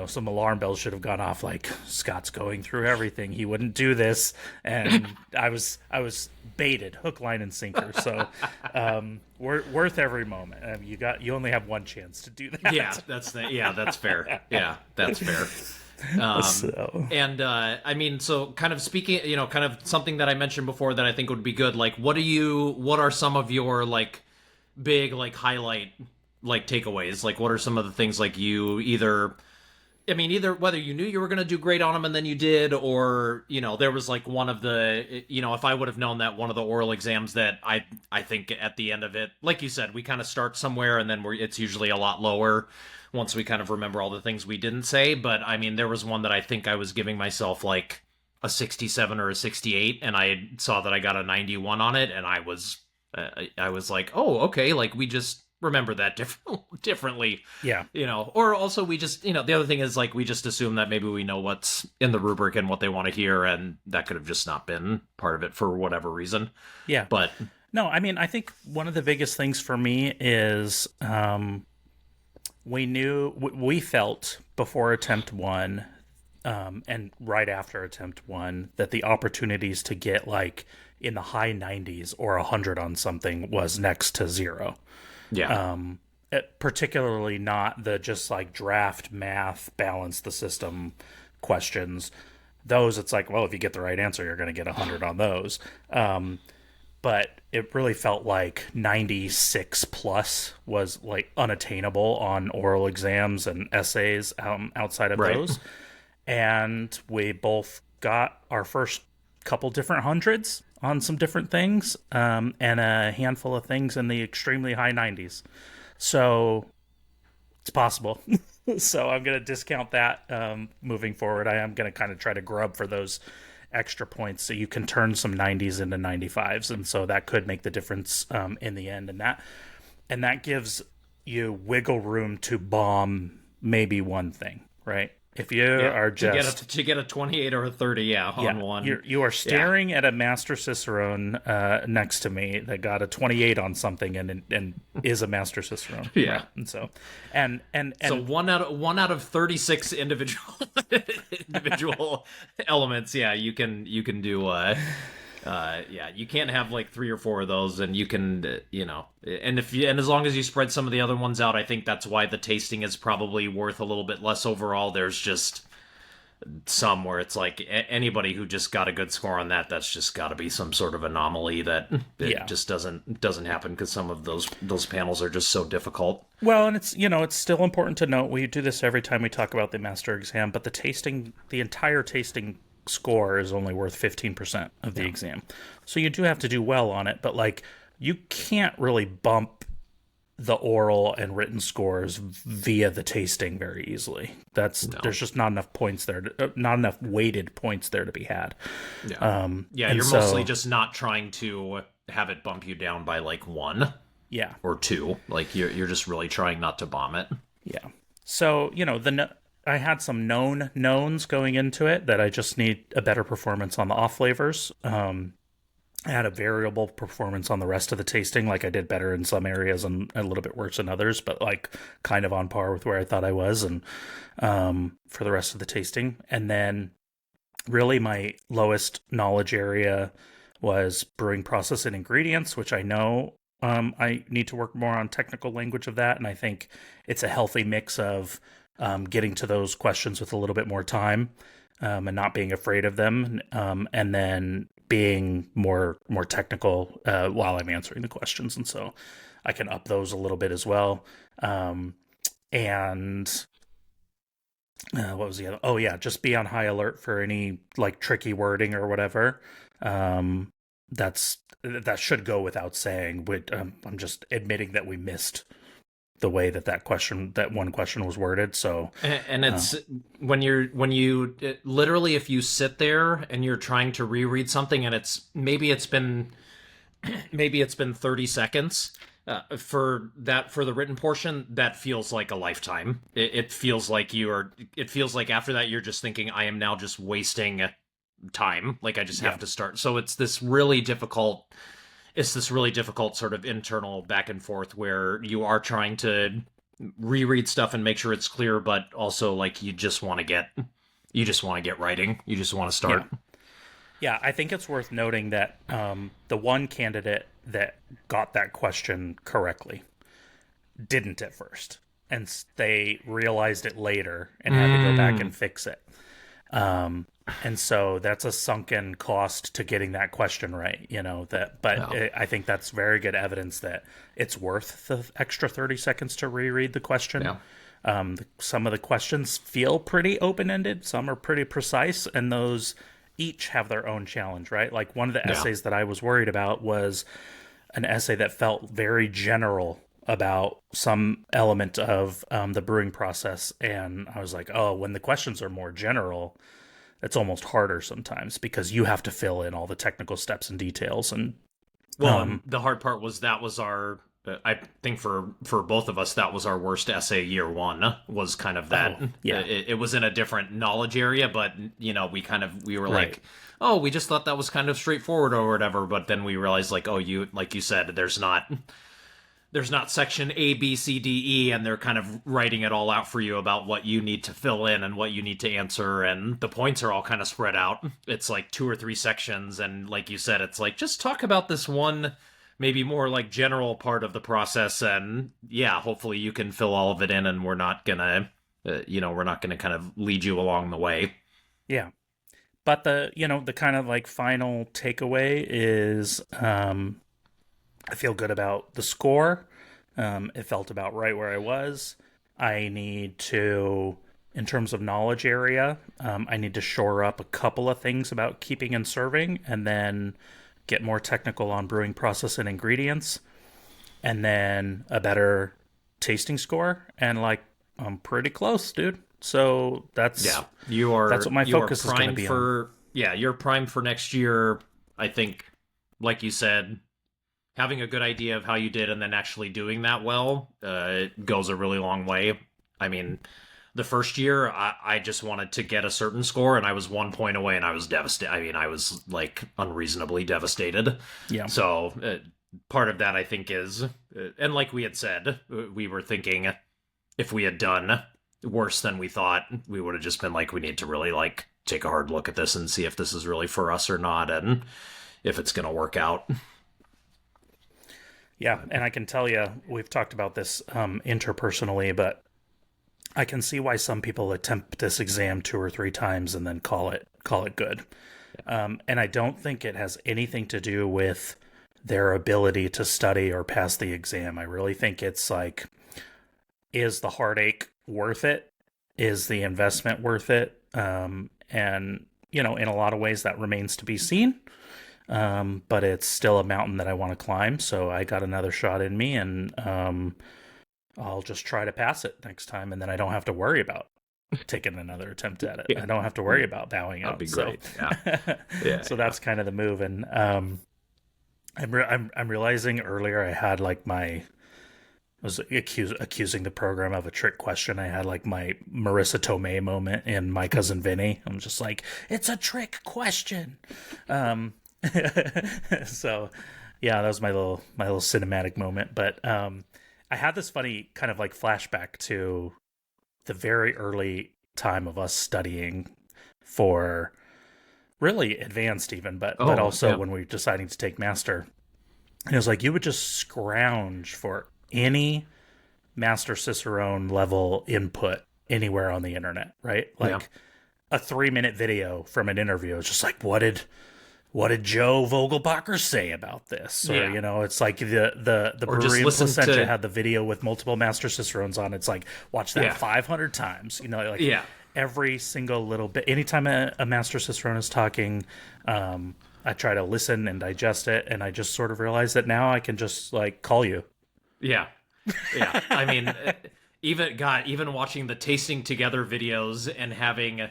some alarm bells should have gone off, like, Scott's going through everything, he wouldn't do this. And I was baited hook, line, and sinker. So worth every moment. You only have one chance to do that. Yeah, that's fair. Yeah, that's fair. So And I mean, so kind of speaking, kind of something that I mentioned before that I think would be good. Like, what are some of your like big like highlight like takeaways? Like, what are some of the things like you either whether you knew you were going to do great on them and then you did, or there was like one of the if I would have known that one of the oral exams that I think at the end of it, like you said, we kind of start somewhere and then it's usually a lot lower. once we kind of remember all the things we didn't say. But I mean, there was one that I think I was giving myself like a 67 or a 68, and I saw that I got a 91 on it, and I was like, oh, okay, like we just remember that differently, Yeah. or also we just, the other thing is like we just assume that maybe we know what's in the rubric and what they want to hear, and that could have just not been part of it for whatever reason. Yeah. But No, I mean, I think one of the biggest things for me is we felt before attempt one, and right after attempt one, that the opportunities to get like in the high 90s or 100 on something was next to zero. yeah, Particularly not the just like draft math, balance the system questions. Those, it's like, well, if you get the right answer, you're going to get 100 on those. But it really felt like 96 plus was like unattainable on oral exams and essays outside of right. those. And we both got our first couple different hundreds on some different things, and a handful of things in the extremely high 90s. So it's possible. So I'm going to discount that moving forward. I am going to kind of try to grub for those extra points so you can turn some 90s into 95s, and so that could make the difference in the end. And that gives you wiggle room to bomb maybe one thing, right? If you Yeah, are just to get a 28 or a 30, yeah, on one. you are staring at a Master Cicerone next to me that got a 28 on something and is a Master Cicerone. Yeah. Right? And so and So one out of 36 individual elements, yeah, you can do yeah, you can't have like three or four of those, and you can, and as long as you spread some of the other ones out, I think that's why the tasting is probably worth a little bit less overall. There's just some where it's like anybody who just got a good score on that's just got to be some sort of anomaly that it just doesn't happen, because some of those panels are just so difficult. well, and it's still important to note we do this every time we talk about the master exam, but the entire tasting score is only worth 15% of the exam. So you do have to do well on it, but like you can't really bump the oral and written scores via the tasting very easily. There's just not enough points there, not enough weighted points there to be had. Yeah, you're mostly just not trying to have it bump you down by like one Yeah, or two. Like you're just really trying not to bomb it. yeah. So I had some known knowns going into it that I just need a better performance on the off flavors. I had a variable performance on the rest of the tasting. Like I did better in some areas and a little bit worse in others, but like kind of on par with where I thought I was, and for the rest of the tasting. And then really my lowest knowledge area was brewing process and ingredients, which I know I need to work more on technical language of that. And I think it's a healthy mix of getting to those questions with a little bit more time, and not being afraid of them, and then being more technical while I'm answering the questions, and so I can up those a little bit as well. And what was the other? Oh yeah, just be on high alert for any like tricky wording or whatever. That should go without saying. I'm just admitting that we missed the way that one question was worded. So and it's when you literally, if you sit there and you're trying to reread something, and maybe it's been 30 seconds, for the written portion, that feels like a lifetime. It feels like after that you're just thinking, I am now just wasting time. Like I just have to start. So it's this really difficult sort of internal back and forth where you are trying to reread stuff and make sure it's clear, but also like you just want to get writing. You just want to start. Yeah, I think it's worth noting that the one candidate that got that question correctly didn't at first, and they realized it later and had to go back and fix it. And so that's a sunken cost to getting that question right, I think that's very good evidence that it's worth the extra 30 seconds to reread the question. Yeah. Some of the questions feel pretty open-ended. Some are pretty precise, and those each have their own challenge, right? Like one of the essays that I was worried about was an essay that felt very general about some element of the brewing process, and I was like, oh, when the questions are more general, it's almost harder sometimes because you have to fill in all the technical steps and details. And Well, and um, the hard part was that was our. I think for both of us, that was our worst essay year one. Was kind of that. oh yeah, It was in a different knowledge area, but we were right, like, oh, we just thought that was kind of straightforward or whatever. But then we realized, like, oh, you like you said, there's not section A, B, C, D, E, and they're kind of writing it all out for you about what you need to fill in and what you need to answer, and the points are all kind of spread out. It's like two or three sections, and like you said, it's like just talk about this one, maybe more like general part of the process, and yeah, hopefully you can fill all of it in, and we're not gonna kind of lead you along the way. yeah. But the kind of like final takeaway is I feel good about the score. It felt about right where I was. I need to, in terms of knowledge area, I need to shore up a couple of things about keeping and serving, and then get more technical on brewing process and ingredients, and then a better tasting score. And like, I'm pretty close, dude. So Yeah, that's what my you are focus is going to primed be on. for yeah, you're primed for next year. I think, like you said, having a good idea of how you did and then actually doing that well goes a really long way. I mean, the first year I just wanted to get a certain score and I was 1 point away and I was devastated. I mean, I was like unreasonably devastated. Yeah, So part of that I think is, and like we had said, we were thinking if we had done worse than we thought, we would have just been like, we need to really like take a hard look at this and see if this is really for us or not, and if it's going to work out. yeah. And I can tell you, we've talked about this interpersonally, but I can see why some people attempt this exam two or three times and then call it good. And I don't think it has anything to do with their ability to study or pass the exam. I really think it's like, is the heartache worth it? Is the investment worth it? And in a lot of ways, that remains to be seen. But it's still a mountain that I want to climb. So I got another shot in me, and I'll just try to pass it next time, and then I don't have to worry about taking another attempt at it. Yeah, I don't have to worry about bowing that'd out. be So, great. Yeah, yeah, so yeah. that's kind of the move. And I'm realizing earlier I had like my was accusing the program of a trick question. I had like my Marissa Tomei moment in My Cousin Vinny. I'm just like, it's a trick question. Um, so yeah, that was my little cinematic moment. But I had this funny kind of like flashback to the very early time of us studying for really advanced even, but Oh, also yeah, when we were deciding to take master. And it was like you would just scrounge for any Master Cicerone level input anywhere on the internet, right? yeah, Like a 3-minute video from an interview. It's just like, what did Joe Vogelbacher say about this? Or yeah. it's like the Or just brewery in listen Placentia to had the video with multiple Master Cicerones on. It's like watch that yeah, 500 times. Like yeah, every single little bit. Anytime a Master Cicerone is talking, I try to listen and digest it, and I just sort of realize that now I can just like call you. yeah, yeah. I mean, even watching the tasting together videos and having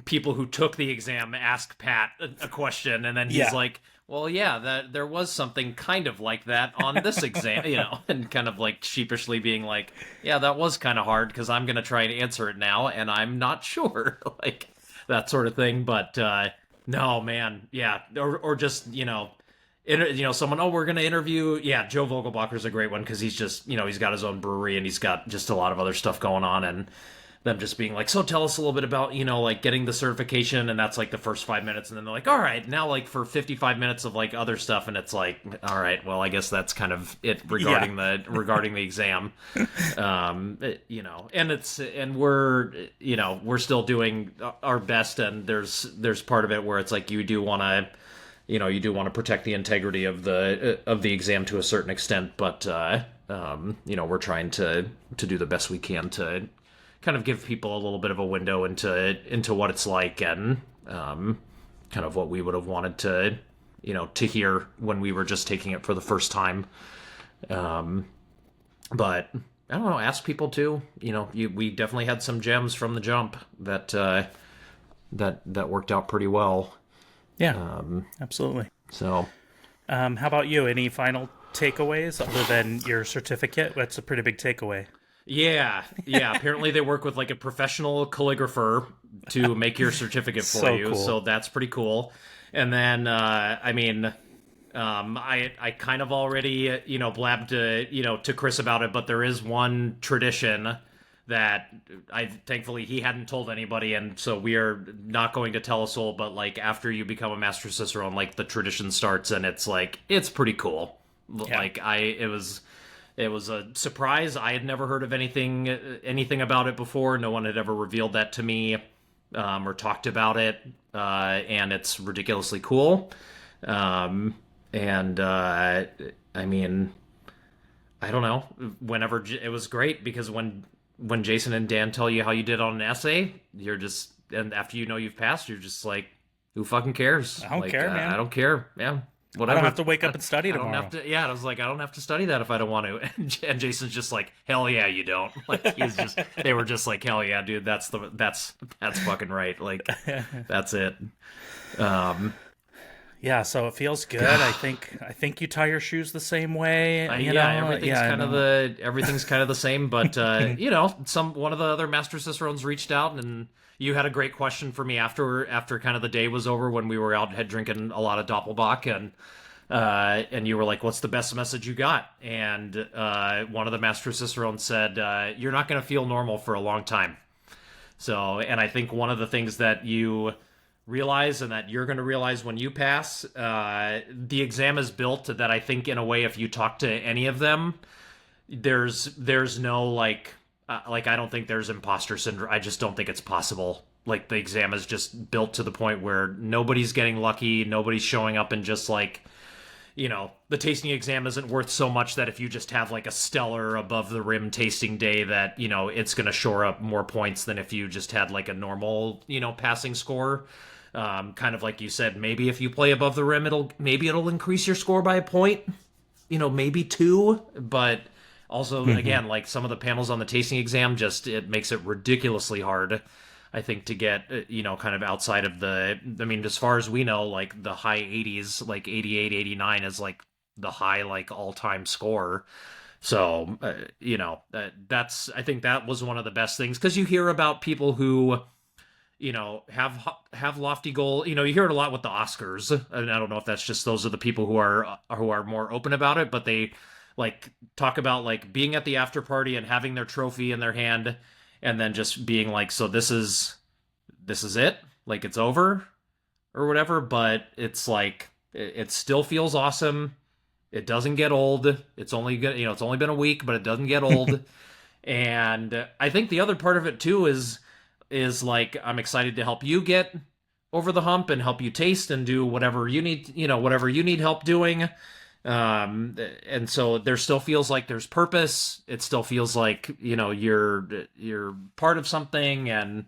people who took the exam ask Pat a question, and then he's Yeah, like, well, yeah, that there was something kind of like that on this exam, and kind of like sheepishly being like, yeah, that was kind of hard because I'm gonna try and answer it now and I'm not sure, like that sort of thing. But no, man, yeah, or just someone, oh, we're gonna interview, yeah, Joe Vogelbacher's a great one because he's just he's got his own brewery and he's got just a lot of other stuff going on, and them just being like, so tell us a little bit about like getting the certification, and that's like the first 5 minutes, and then they're like, all right, now like for 55 minutes of like other stuff, and it's like, all right, well, I guess that's kind of it yeah, regarding the exam. And we're still doing our best, and there's part of it where it's like you do want to protect the integrity of the exam to a certain extent, but we're trying to do the best we can to kind of give people a little bit of a window into what it's like, and kind of what we would have wanted to hear when we were just taking it for the first time. But I don't know. Ask people too. We definitely had some gems from the jump that worked out pretty well. Yeah, absolutely. So How about you? Any final takeaways other than your certificate? That's a pretty big takeaway. yeah. Apparently, they work with like a professional calligrapher to make your certificate for So you. cool. So that's pretty cool. And then, I mean, I kind of already blabbed to Chris about it, but there is one tradition that I thankfully he hadn't told anybody, and so we are not going to tell a soul. But like after you become a Master Cicerone, like the tradition starts, and it's pretty cool. Yeah. Like it was a surprise. I had never heard of anything about it before. No one had ever revealed that to me or talked about it, and it's ridiculously cool. Um, and I mean, I don't know. It was great because when Jason and Dan tell you how you did on an essay, you're just and after you know you've passed, you're just like, who fucking cares? I don't Like care, I man. don't care. Yeah, I don't whatever. have to wake up and study I don't have tomorrow. to. Yeah, I was like, I don't have to study that if I don't want to. And Jason's just like, hell yeah, you don't. Like he's just. They were just like, hell yeah, dude. That's fucking right. Like that's it. Um, Yeah, so it feels good. I think you tie your shoes the same way. yeah, Yeah, I know. everything's kind of the same, but one of the other Master Cicerones reached out, and you had a great question for me after kind of the day was over when we were out had drinking a lot of Doppelbock, and you were like, "What's the best message you got?" And one of the Master Cicerones said, "You're not going to feel normal for a long time." So, and I think one of the things that you realize and that you're going to realize when you pass, the exam is built that I think in a way, if you talk to any of them, there's no like I don't think there's imposter syndrome. I just don't think it's possible. Like the exam is just built to the point where nobody's getting lucky, nobody's showing up and just like the tasting exam isn't worth so much that if you just have like a stellar above the rim tasting day that, it's going to shore up more points than if you just had like a normal, passing score. Kind of like you said, maybe if you play above the rim, it'll increase your score by a point, maybe two, but also again, like some of the panels on the tasting exam, just it makes it ridiculously hard. I think to get kind of outside of I mean, as far as we know, like the high 80s, like 88, 89 is like the high like all-time score. So that's I think that was one of the best things because you hear about people who have lofty goal. You hear it a lot with the Oscars, and I don't know if that's just those are the people who are more open about it, but they like talk about like being at the after party and having their trophy in their hand and then just being like, so this is it, like it's over or whatever. But it's like it still feels awesome. It doesn't get old. It's only good, it's only been a week, but it doesn't get old. And I think the other part of it too is like I'm excited to help you get over the hump and help you taste and do whatever you need, whatever you need help doing. And so there still feels like there's purpose. It still feels like you're part of something, and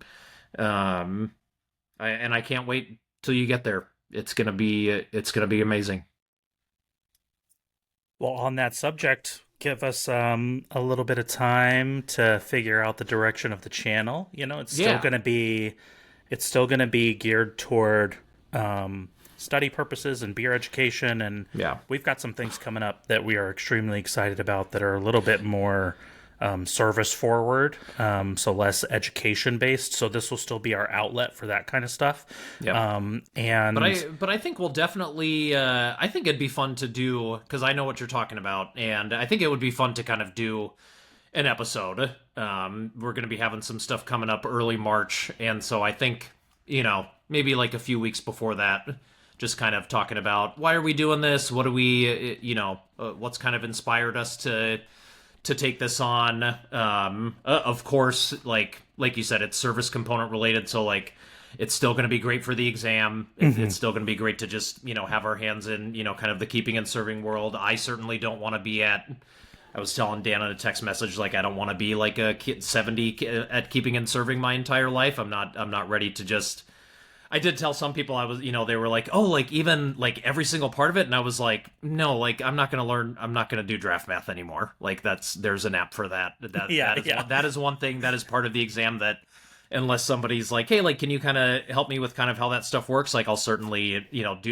I can't wait till you get there. It's gonna be amazing. Well, on that subject, give us a little bit of time to figure out the direction of the channel. It's still Yeah, going to be geared toward study purposes and beer education, and yeah. we've got some things coming up that we are extremely excited about that are a little bit more service forward, so less education based. So this will still be our outlet for that kind of stuff. Yep. And But I think we'll definitely. I think it'd be fun to do because I know what you're talking about, and I think it would be fun to kind of do an episode. We're going to be having some stuff coming up early March, and so I think maybe like a few weeks before that, just kind of talking about why are we doing this? What do we what's kind of inspired us to take this on. Of course, like you said, it's service component related, so like it's still going to be great for the exam. It's still going to be great to just have our hands in kind of the keeping and serving world. I certainly don't want to be at. I was telling Dan in a text message like I don't want to be like a kid 70 at keeping and serving my entire life. I'm not ready to just I did tell some people I was, they were like, "Oh, like even like every single part of it," and I was like, "No, like I'm not gonna learn. I'm not gonna do draft math anymore. Like there's an app for that. Yeah, yeah. That is one thing that is part of the exam that." Unless somebody's like, hey, like, can you kind of help me with kind of how that stuff works? Like, I'll certainly,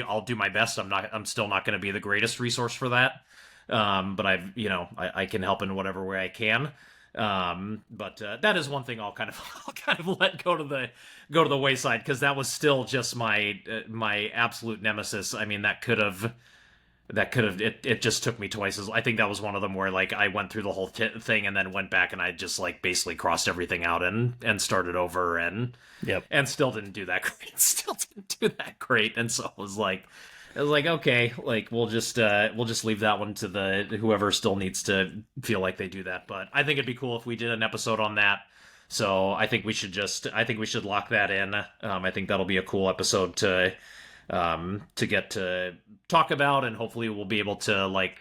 I'll do my best. I'm still not going to be the greatest resource for that. But I can help in whatever way I can. But that is one thing I'll kind of I'll kind of let go to the wayside, because that was still just my absolute nemesis. I mean, it just took me twice as I think that was one of them where like I went through the whole thing and then went back and I just like basically crossed everything out and started over, Yep. and still didn't do that great. Still didn't do that great. And so I was like, okay, like we'll just leave that one to the whoever still needs to feel like they do that. But I think it'd be cool if we did an episode on that. So I think we should lock that in. I think that'll be a cool episode to get to talk about, and hopefully we'll be able to like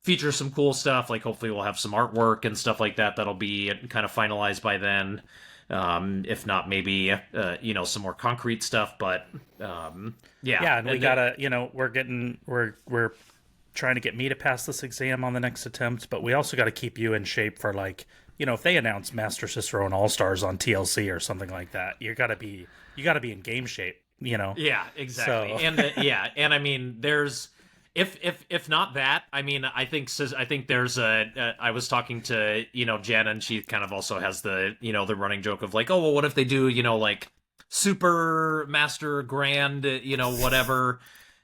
feature some cool stuff. Like hopefully we'll have some artwork and stuff like that that'll be kind of finalized by then. If not, maybe some more concrete stuff. But Yeah, and we gotta, we're trying to get me to pass this exam on the next attempt, but we also got to keep you in shape for like, if they announce Master Cicerone All Stars on TLC or something like that, you gotta be in game shape. Yeah, exactly. So. And I mean, there's if not that, I mean, I think there's I was talking to Jen, and she kind of also has the the running joke of like, oh well, what if they do like super master grand whatever.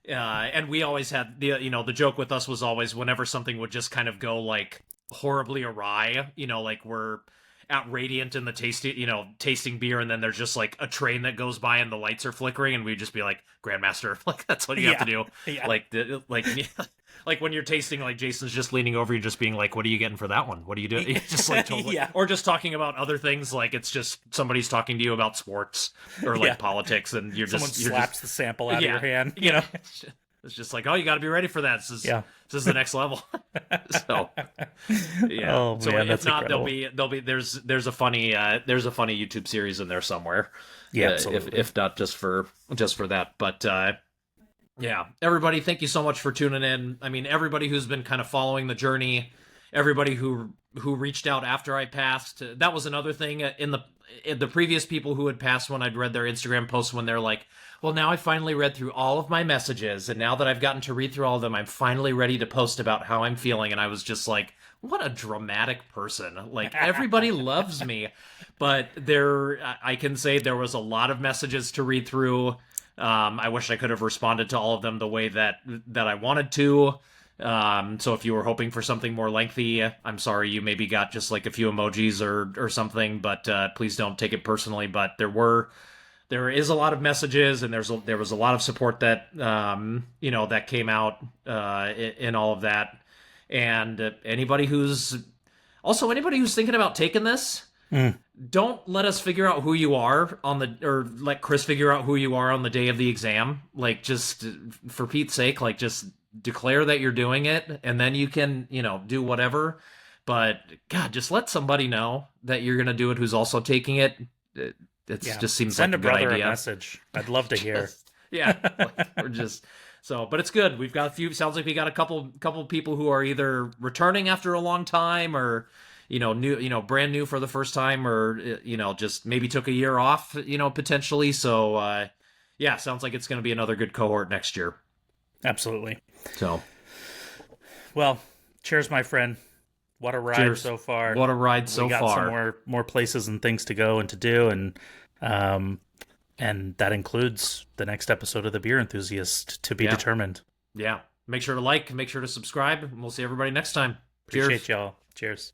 And we always had the joke with us was always whenever something would just kind of go like horribly awry, like we're at Radiant in the tasting beer, and then there's just like a train that goes by and the lights are flickering, and we'd just be like, Grandmaster, like that's what you have to do. Yeah. Like when you're tasting, like Jason's just leaning over you, just being like, "What are you getting for that one? What are you doing?" Just like totally, Yeah. Or just talking about other things, like it's just somebody's talking to you about sports or like politics, and Someone slaps the sample out of your hand. It's just like, oh, you got to be ready for that. This is the next level. So, yeah. Oh, so man, if not, incredible. there's a funny YouTube series in there somewhere. Yeah, absolutely. If not just for that, but yeah, everybody, thank you so much for tuning in. I mean, everybody who's been kind of following the journey, everybody who reached out after I passed. That was another thing in the previous people who had passed when I'd read their Instagram posts, when they're like, well, now I finally read through all of my messages, and now that I've gotten to read through all of them, I'm finally ready to post about how I'm feeling. And I was just like, what a dramatic person. Like, everybody loves me. But I can say there was a lot of messages to read through. I wish I could have responded to all of them the way that I wanted to. So if you were hoping for something more lengthy, I'm sorry you maybe got just like a few emojis or something, but please don't take it personally. But there is a lot of messages, and there was a lot of support that that came out in all of that. And anybody who's thinking about taking this, don't let us figure out who you are or let Chris figure out who you are on the day of the exam. Like, just for Pete's sake, like just declare that you're doing it, and then you can do whatever. But God, just let somebody know that you're gonna do it who's also taking it. Just seems Send like a good brother idea. A message. I'd love to hear. We're just but it's good. We've got a few. Sounds like we got a couple people who are either returning after a long time, or new, brand new for the first time, or just maybe took a year off, potentially. So sounds like it's going to be another good cohort next year. Absolutely. So, well, cheers, my friend. What a ride cheers. So far. What a ride so far. We got some more places and things to go and to do, and that includes the next episode of The Beer Enthusiast to be determined. Yeah. Make sure to like, make sure to subscribe, and we'll see everybody next time. Appreciate y'all. Cheers.